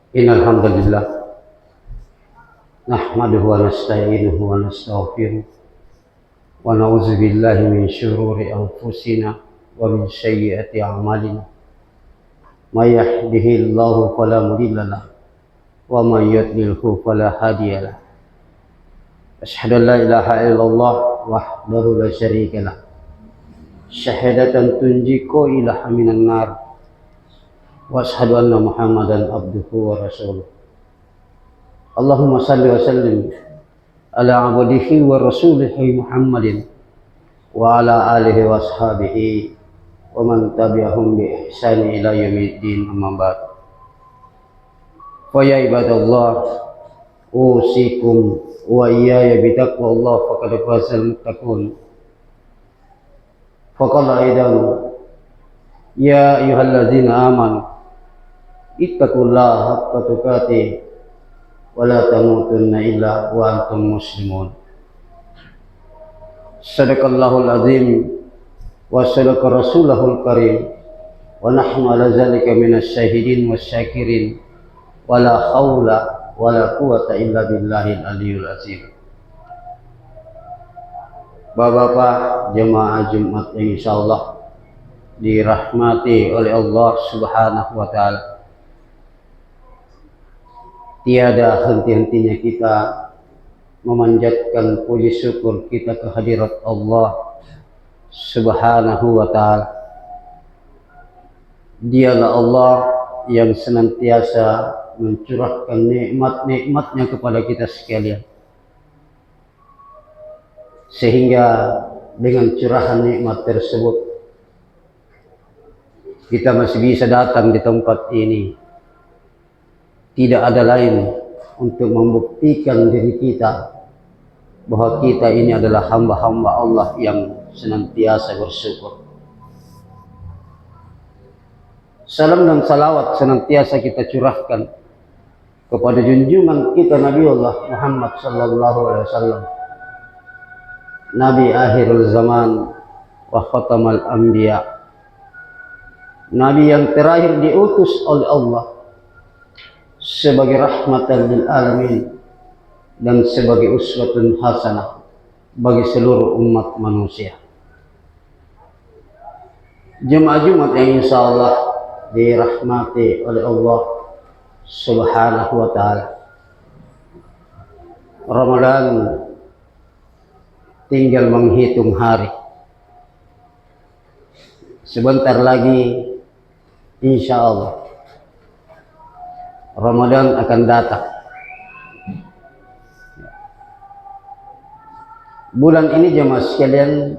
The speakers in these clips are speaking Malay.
Innal hamdalillah nahmaduhu wa nasta'inuhu wa nastaghfiruh wa na'udzu billahi min syururi anfusina wa min sayyiati a'malina. May yahdihillahu fala mudilla lahu wa may yudlilhu fala hadiya lahu. Asyhadu an la ilaha illallah wahdahu la syarika lah. Syahadatan tunjiku ilaha minan nar. Wa asyhadu anna Muhammadan abduhu wa rasuluh. Allahumma salli wa sallim ala abdihi wa rasulihi Muhammadin wa ala alihi wa ashabihi wa man tabi'ahum bi ihsani ila yaumiddin, amma ba'd. Fa ya ibadallah, usikum wa iyaya bi taqwallah faqad fazal muttaqun. Faqala aidan ya ayyuhalladzina amanu ittaqullaha haqqa tuqatih wa la tamutunna illa wa antum muslimun. Sadaqallahul azim wa sadaqa rasulahul karim wa nahnu ala zalika minas syahidin wasyakirin wa la haula wa la quwata illa billahil aliyul azim. Bapak-bapak jemaah Jumat yang insyaallah dirahmati oleh Allah Subhanahu wa taala, tiada henti-hentinya kita memanjatkan puji syukur kita kehadirat Allah Subhanahu wa taala. Dialah Allah yang senantiasa mencurahkan nikmat-nikmatnya kepada kita sekalian, sehingga dengan curahan nikmat tersebut kita masih bisa datang di tempat ini. Tidak ada lain untuk membuktikan diri kita bahwa kita ini adalah hamba-hamba Allah yang senantiasa bersyukur. Salam dan salawat senantiasa kita curahkan kepada junjungan kita Nabiullah Muhammad sallallahu alaihi wasallam, Nabi akhirul zaman wa khatamal anbiya, Nabi yang terakhir diutus oleh Allah sebagai rahmatan lil alamin dan sebagai uswatun hasanah bagi seluruh umat manusia. Jemaah Jumat yang insyaallah dirahmati oleh Allah Subhanahu wa taala, Ramadan tinggal menghitung hari. Sebentar lagi insyaallah Ramadan akan datang. Bulan ini jemaah sekalian,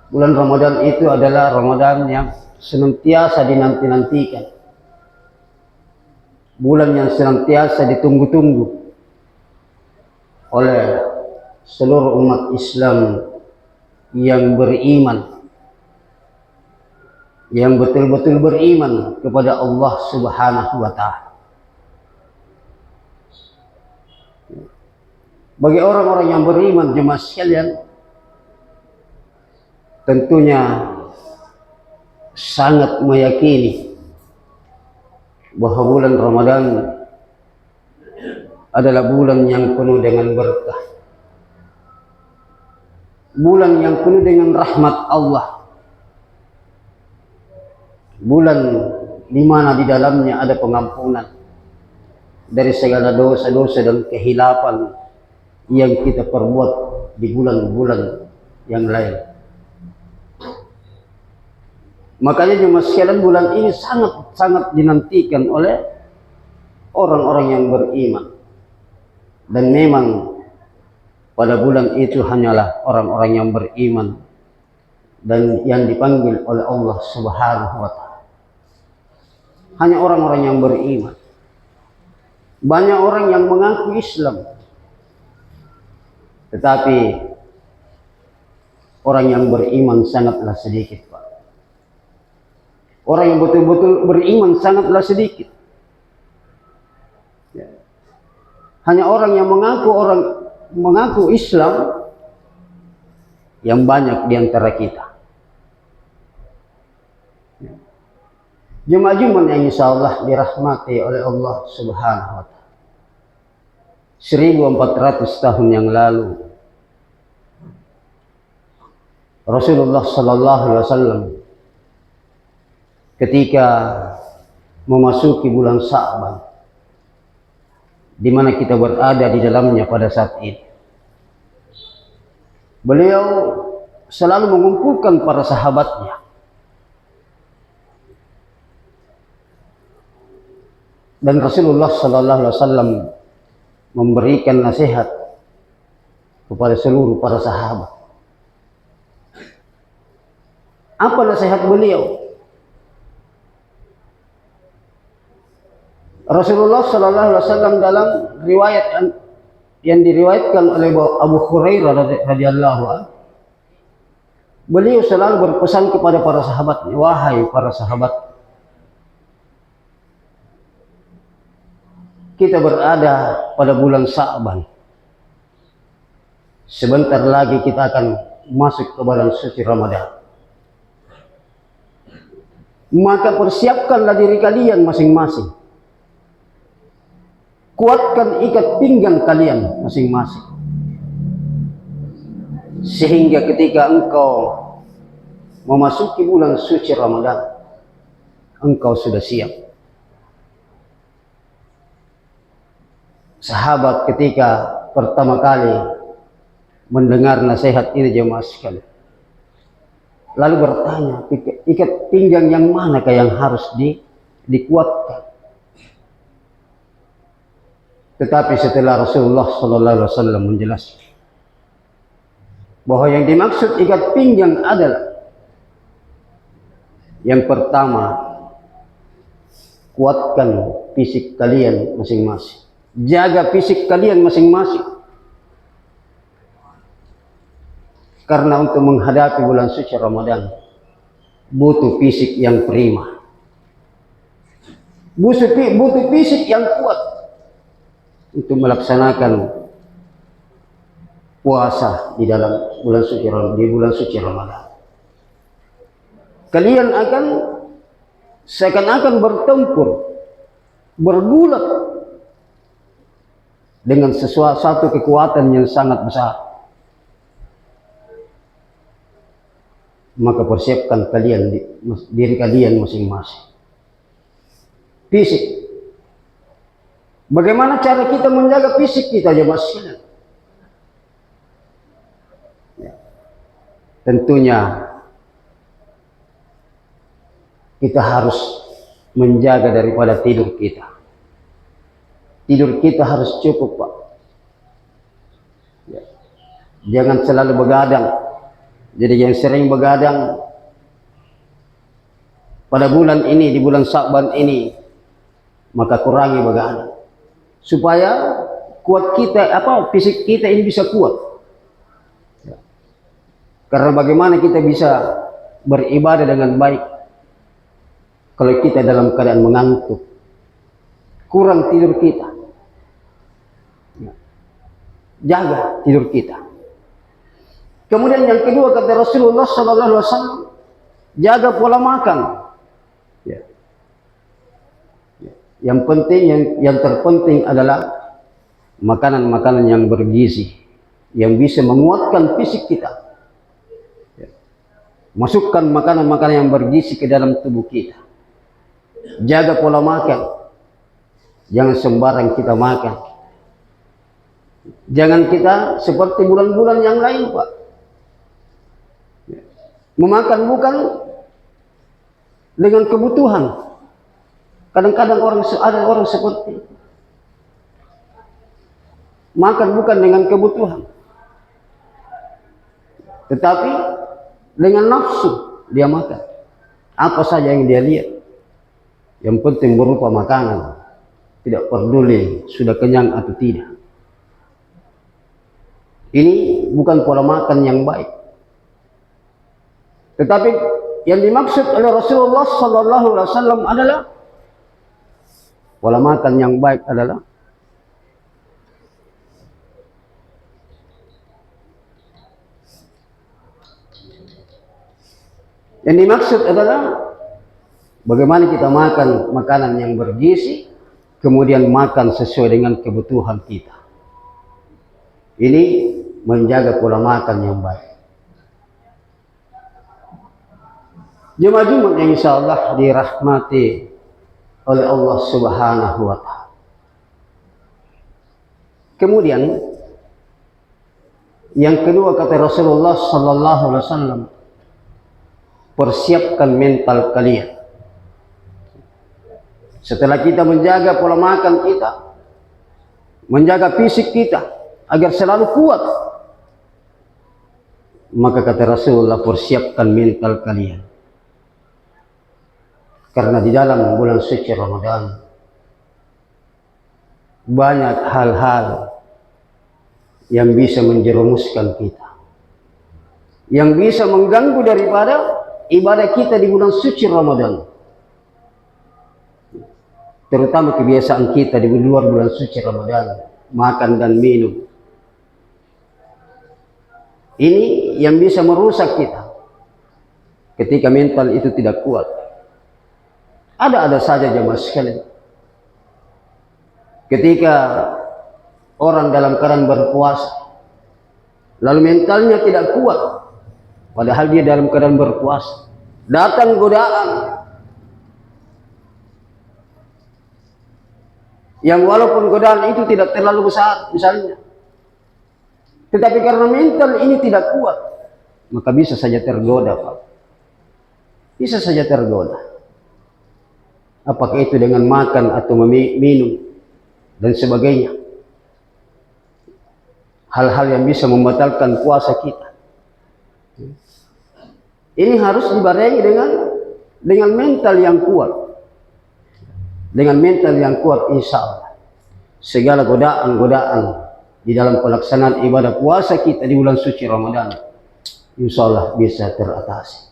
bulan Ramadan itu adalah Ramadan yang senantiasa dinanti-nantikan, bulan yang senantiasa ditunggu-tunggu oleh seluruh umat Islam yang beriman, yang betul-betul beriman kepada Allah Subhanahu wa taala. Bagi orang-orang yang beriman jemaah sekalian, tentunya sangat meyakini bahwa bulan Ramadan adalah bulan yang penuh dengan berkah, bulan yang penuh dengan rahmat Allah, bulan di mana di dalamnya ada pengampunan dari segala dosa-dosa dan kehilapan yang kita perbuat di bulan-bulan yang lain. Makanya jemaah sekalian, bulan ini sangat dinantikan oleh orang-orang yang beriman. Dan memang pada bulan itu hanyalah orang-orang yang beriman dan yang dipanggil oleh Allah Subhanahu wa taala. Hanya orang-orang yang beriman. Banyak orang yang mengaku Islam, tetapi orang yang beriman sangatlah sedikit, Pak. Orang yang betul-betul beriman sangatlah sedikit. Hanya orang yang mengaku Islam yang banyak di antara kita. Jumat-Jumat yang insya Allah dirahmati oleh Allah Subhanahu wa Ta'ala. 1400 tahun yang lalu Rasulullah Sallallahu Alaihi Wasallam ketika memasuki bulan Sa'ban, di mana kita berada di dalamnya pada saat ini, beliau selalu mengumpulkan para sahabatnya dan Rasulullah Sallallahu Alaihi Wasallam memberikan nasihat kepada seluruh para sahabat. Apa nasihat beliau? Rasulullah Sallallahu Alaihi Wasallam dalam riwayat yang diriwayatkan oleh Abu Hurairah radhiyallahu anhu, beliau selalu berpesan kepada para sahabatnya, wahai para sahabat, kita berada pada bulan Sa'ban. Sebentar lagi kita akan masuk ke bulan suci Ramadan. Maka persiapkanlah diri kalian masing-masing. Kuatkan ikat pinggang kalian masing-masing. Sehingga ketika engkau memasuki bulan suci Ramadan, engkau sudah siap. Sahabat ketika pertama kali mendengar nasihat ini jemaah sekalian, lalu bertanya, ikat pinggang yang manakah yang harus dikuatkan? Tetapi setelah Rasulullah Sallallahu Alaihi Wasallam menjelaskan bahwa yang dimaksud ikat pinggang adalah yang pertama, kuatkan fisik kalian masing-masing, jaga fisik kalian masing-masing, karena untuk menghadapi bulan suci Ramadan butuh fisik yang prima, butuh fisik yang kuat untuk melaksanakan puasa di dalam bulan suci Ramadan. Kalian akan seakan-akan bertempur, bergulat dengan satu kekuatan yang sangat besar. Maka persiapkan diri kalian masing-masing. Fisik. Bagaimana cara kita menjaga fisik kita jemaah sekalian? Ya. Tentunya kita harus menjaga daripada tidur kita. Tidur kita harus cukup, Pak. Ya. Jangan selalu begadang. Jadi yang sering begadang pada bulan ini, di bulan Sa'ban ini, maka kurangi begadang. Supaya kuat kita, fisik kita ini bisa kuat. Ya. Karena bagaimana kita bisa beribadah dengan baik kalau kita dalam keadaan mengantuk, kurang tidur kita. Ya. Jaga tidur kita. Kemudian yang kedua kata Rasulullah Sallallahu Alaihi Wasallam, jaga pola makan. Ya. Yang penting, yang terpenting adalah makanan-makanan yang bergizi, yang bisa menguatkan fisik kita. Ya. Masukkan makanan-makanan yang bergizi ke dalam tubuh kita. Jaga pola makan, jangan sembarang kita makan. Jangan kita seperti bulan-bulan yang lain, Pak. Ya. Memakan bukan dengan kebutuhan. Kadang-kadang ada orang seperti itu. Makan bukan dengan kebutuhan, tetapi dengan nafsu dia makan. Apa saja yang dia lihat, yang penting berupa makanan. Tidak peduli sudah kenyang atau tidak. Ini bukan pola makan yang baik. Tetapi yang dimaksud oleh Rasulullah Sallallahu Alaihi Wasallam adalah pola makan yang baik adalah Bagaimana kita makan makanan yang bergizi, kemudian makan sesuai dengan kebutuhan kita. Ini menjaga pola makan yang baik. Jemaah Jumat yang insya Allah dirahmati oleh Allah Subhanahu wa Ta'ala. Kemudian yang kedua kata Rasulullah Sallallahu Alaihi Wasallam, persiapkan mental kalian. Setelah kita menjaga pola makan kita, menjaga fisik kita agar selalu kuat, maka kata Rasulullah, persiapkan mental kalian. Karena di dalam bulan suci Ramadan banyak hal-hal yang bisa menjerumuskan kita, yang bisa mengganggu daripada ibadah kita di bulan suci Ramadan, terutama kebiasaan kita di luar bulan suci Ramadan, makan dan minum. Ini yang bisa merusak kita ketika mental itu tidak kuat. Ada saja jemaah sekalian, ketika orang dalam keadaan berpuasa lalu mentalnya tidak kuat, padahal dia dalam keadaan berpuasa, datang godaan yang walaupun godaan itu tidak terlalu besar misalnya, tetapi karena mental ini tidak kuat, maka bisa saja tergoda, Pak. Bisa saja tergoda. Apakah itu dengan makan atau minum dan sebagainya. Hal-hal yang bisa membatalkan puasa kita. Ini harus dibarengi dengan mental yang kuat. Dengan mental yang kuat, insya Allah segala godaan-godaan di dalam pelaksanaan ibadah puasa kita di bulan suci Ramadan, insya Allah bisa teratasi.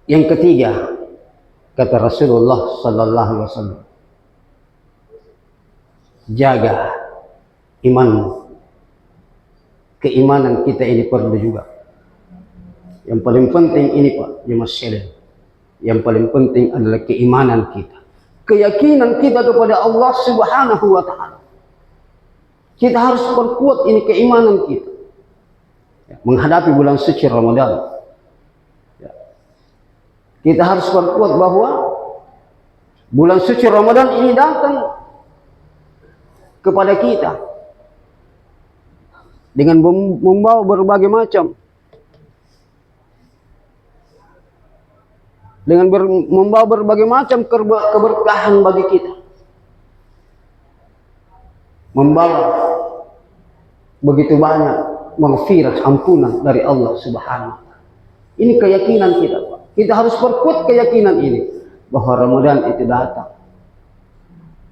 Yang ketiga, kata Rasulullah Sallallahu Alaihi Wasallam, jaga iman. Keimanan kita ini perlu juga. Yang paling penting ini, Pak, jemaah sekalian, yang paling penting adalah keimanan kita, keyakinan kita kepada Allah Subhanahu wa Ta'ala. Kita harus perkuat ini keimanan kita menghadapi bulan suci Ramadan. Kita harus perkuat bahwa bulan suci Ramadan ini datang kepada kita dengan membawa berbagai macam, membawa berbagai macam keberkahan bagi kita, membawa begitu banyak maghfirah, ampunan dari Allah Subhanahu wa Ta'ala. Ini keyakinan kita, Pak. Kita harus perkuat keyakinan ini bahwa Ramadan itu datang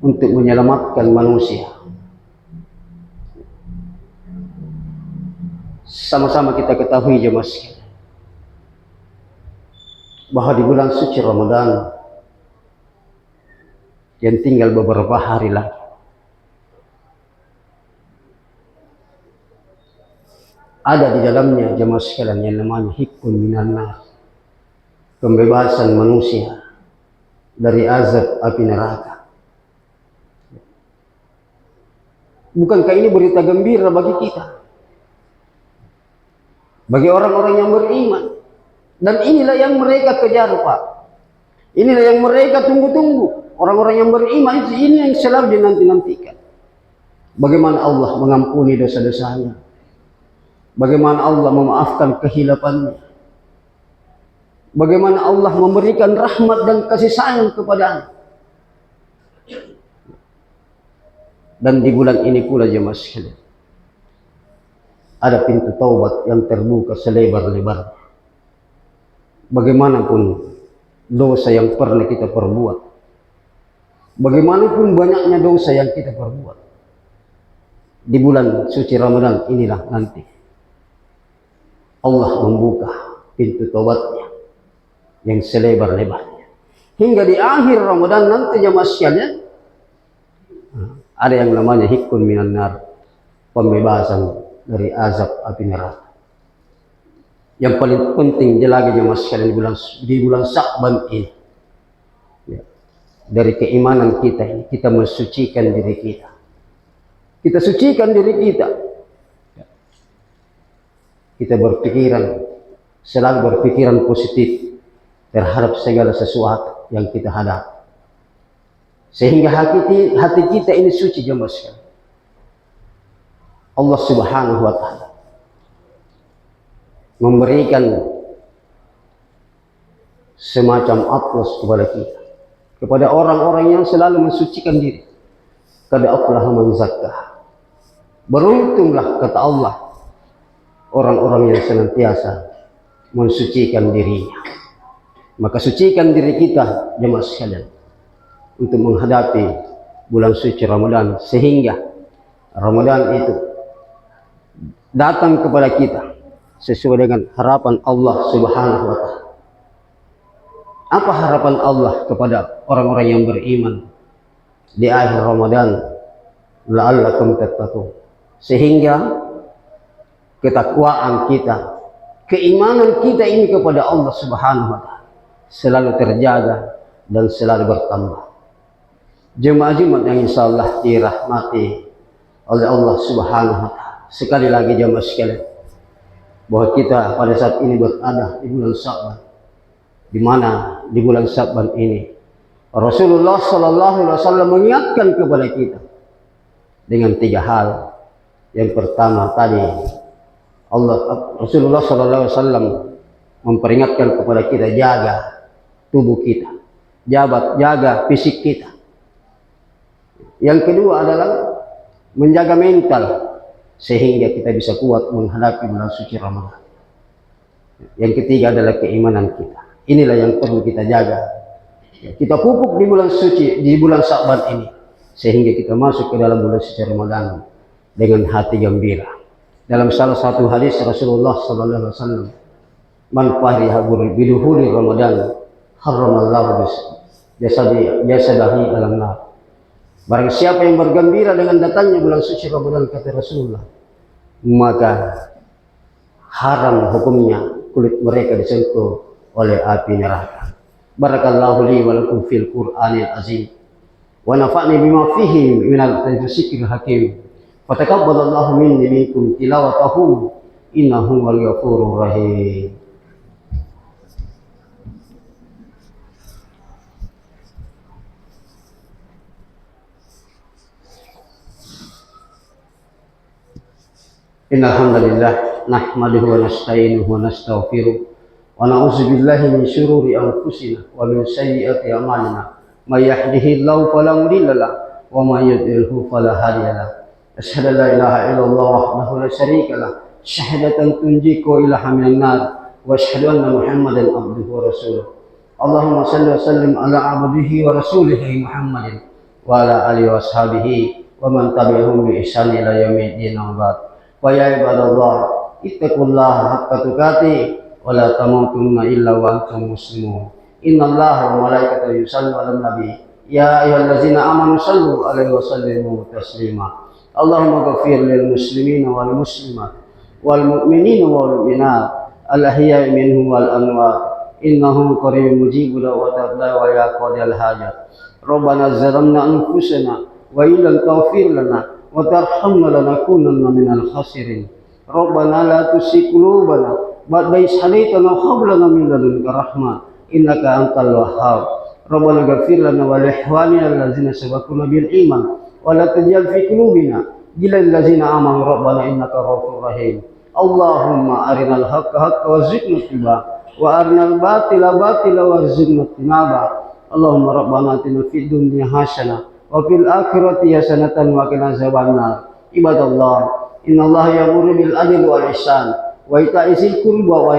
untuk menyelamatkan manusia. Sama-sama kita ketahui jemaah sekalian, bahwa di bulan suci Ramadan yang tinggal beberapa hari lagi, ada di dalamnya jemaah sekalian yang namanya hikun minan nar, pembebasan manusia dari azab api neraka. Bukankah ini berita gembira bagi kita, bagi orang-orang yang beriman? Dan inilah yang mereka kejar, Pak. Inilah yang mereka tunggu-tunggu. Orang-orang yang beriman ini yang selalu dinanti-nantikan. Bagaimana Allah mengampuni dosa-dosanya, bagaimana Allah memaafkan kehilapannya, bagaimana Allah memberikan rahmat dan kasih sayang kepadanya. Dan di bulan ini pula jemaah sekalian, ada pintu taubat yang terbuka selebar-lebarnya. Bagaimanapun dosa yang pernah kita perbuat, bagaimanapun banyaknya dosa yang kita perbuat, di bulan suci Ramadan inilah nanti Allah membuka pintu taubatnya yang selebar-lebarnya. Hingga di akhir Ramadan nanti jemaah sekalian, ada yang namanya hikun minan nar, pembebasan dari azab api neraka. Yang paling penting jaga jemaah sekalian di bulan Sya'ban ini. Ya. Dari keimanan kita ini, kita mensucikan diri kita. Kita sucikan diri kita. Ya. Kita selalu berpikiran positif terhadap segala sesuatu yang kita hadapi. Sehingga hati kita ini suci jemaah sekalian. Allah Subhanahu wa Ta'ala memberikan semacam aplaus kepada kita, kepada orang-orang yang selalu mensucikan diri. Qad aflaha man zakkaha. Beruntunglah, kata Allah, orang-orang yang senantiasa mensucikan dirinya. Maka sucikan diri kita jemaah sekalian untuk menghadapi bulan suci Ramadan, sehingga Ramadan itu datang kepada kita sesuai dengan harapan Allah Subhanahu wa Ta'ala. Apa harapan Allah kepada orang-orang yang beriman di akhir Ramadan? La'allakum tattaqun. Sehingga ketakwaan kita, keimanan kita ini kepada Allah Subhanahu wa Ta'ala selalu terjaga dan selalu bertambah. Jemaah Jumat yang insyaallah dirahmati oleh Allah Subhanahu wa Ta'ala. Sekali lagi jemaah sekalian, bahwa kita pada saat ini berada di bulan Sya'ban, di mana di bulan Sya'ban ini Rasulullah Sallallahu Alaihi Wasallam mengingatkan kepada kita dengan 3 hal. Yang pertama tadi, Rasulullah Sallallahu Alaihi Wasallam memperingatkan kepada kita jaga tubuh kita, jaga fisik kita. Yang kedua adalah menjaga mental, sehingga kita bisa kuat menghadapi bulan suci Ramadan. Yang ketiga adalah keimanan kita. Inilah yang perlu kita jaga. Kita pupuk di bulan suci, di bulan Sya'ban ini, sehingga kita masuk ke dalam bulan suci Ramadan dengan hati gembira. Dalam salah satu hadis Rasulullah sallallahu alaihi wasallam, "Man fariha biduhuli Ramadan, haramallahu jasadahi alam nar." Barang siapa yang bergembira dengan datangnya bulan suci Ramadan, kata Rasulullah, maka haram hukumnya kulit mereka disentuh oleh api neraka. Barakallahu li wa lakum fil Qur'anil azim wa nafa'ni bima fihi minal dzikril hakim. Fataqabbalallahu minni minkum tilawatahu innahu wal ghafurur rahim. Innal hamdalillah nahmaduhu wa nasta'inuhu wa nastaghfiruh wa na'udzu billahi min shururi anfusina wa min sayyiati a'malina. May yahdihillahu fala mudilla lahu wa may yudlilhu fala hadiya lahu. Asyhadu an la ilaha illallah wahdahu la syarika lahu syahadatan tunjiku ilaha minan nar wa asyhadu anna Muhammadan abduhu wa rasuluh. Allahumma shalli wa sallim ala abdihi wa rasulihi Muhammadin wa ala alihi wa ashabihi wa man tabi'ahum bi ihsan ila yaumiddin. Wa ya ibadallah, ittaqullaha haqqa tuqatih wa la tamutunna illa wa antum muslimun. Innallaha wa malaikatahu yusholluna 'alan nabi. Ya ayyuhallazina amanu shallu 'alaihi wa sallimu taslima. Allahumma ighfir lil muslimina wal muslimat wal mu'minina wal mu'minat al ahya'i minhum wal amwat innahu qaribun mujibud da'wat wa ya qadil hajat. Rabbana zalamna anfusana wa illam taghfir lana wa tarhamna lanakunanna minal khasirin. Rabbana la tuzigh qulubana ba'da idh hadaytana wa hab lana min ladunka rahmah innaka antal wahhab. Rabbana ighfir lana wa li ikhwanina allazina sabaquna bil iman wa la taj'al fi qulubina ghillan ladzina amanu rabbana innaka ghafurur rahim. Allahumma arinal haqqa haqqan warzuqna ittiba'ah wa arinal batila batila warzuqna ijtinaba. Allahumma rabbana atina fid dunya hasanah wa fil akhirati hasanatan wa qina azabannar. Ibadallah, innallaha ya'muru bil adli wal ihsan wa ita'i dzil qurba wa